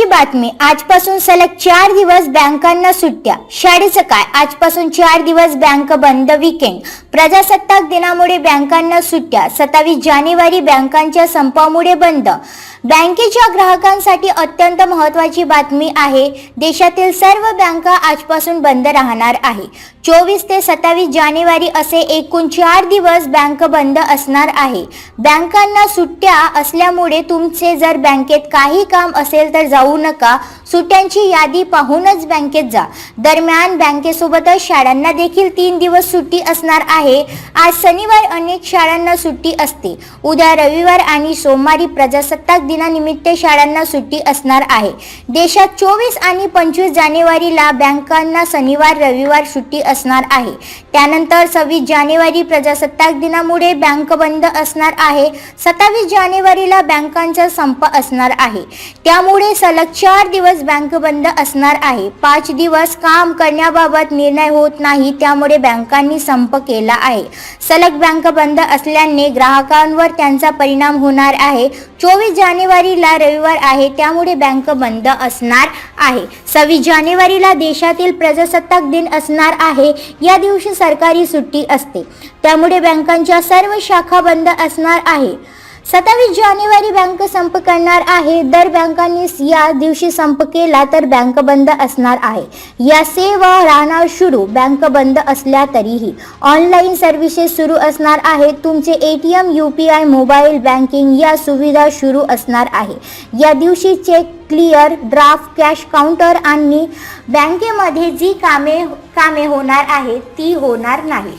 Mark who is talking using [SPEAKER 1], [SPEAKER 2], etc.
[SPEAKER 1] बातमी। आजपासून सलग 4 दिवस बँकांना सुट्ट्या। शाळेचं काय? आजपासून 4 दिवस बँक बंद। वीकेंड। प्रजासत्ताक दिनामुळे बँकांना सुट्ट्या। 27 जानेवारी बँकांच्या संपामुळे बंद। बँकेच्या ग्राहकांसाठी अत्यंत महत्त्वाची बातमी आहे। देशातील सर्व बँका आजपासून बंद राहणार आहे। 24 ते 27 जानेवारी असे एकूण 4 दिवस बँक बंद असणार आहे। बँकांना सुट्ट्या असल्यामुळे तुमचे जर बँकेत काही काम असेल तर जाऊ नका। सुट्ट्यांची यादी पाहूनच बँकेत जा। दरम्यान बँकेसोबतच शाळांना देखील 3 दिवस सुट्टी असणार आहे। आज शनिवार अनेक शाळांना सुट्टी असते। उद्या रविवार आणि सोमवारी प्रजासत्ताक दिनानिमित्त शाळांना सुट्टी असणार आहे। देशात 24 आणि 25 जानेवारीला बँकांना शनिवार रविवार सुट्टी असणार आहे। त्यानंतर 26 जानेवारी प्रजासत्ताक दिनामुळे बँक बंद असणार आहे। 27 जानेवारीला बँकांचा संप असणार आहे। त्यामुळे सलग 4 दिवस बँक बंद असणार आहे। 5 दिवस काम करण्याबाबत निर्णय होत नाही, त्यामुळे बँकांनी संप केला आहे। सलग बँक बंद असल्याने ग्राहकांवर त्यांचा परिणाम होणार आहे। 24 जानेवारीला रविवार आहे, त्यामुळे बँक बंद असणार आहे। 26 जानेवारीला देशातील प्रजासत्ताक दिन असणार आहे। या दिवशी सरकारी सुट्टी असते, त्यामुळे बँकांच्या सर्व शाखा बंद असणार आहे। 27 जानेवारी बँक संप करणार आहे। दर बँकांनी या दिवशी संप केला तर बँक बंद असणार आहे। या सेवा राहणार सुरू। बँक बंद असल्या तरीही ऑनलाईन सर्व्हिसेस सुरू असणार आहेत। तुमचे ATM, UPI, मोबाईल बँकिंग या सुविधा सुरू असणार आहे। या दिवशी cheque clear, draft, cash counter आणि बँकेमध्ये जी कामे होणार आहेत ती होणार नाही।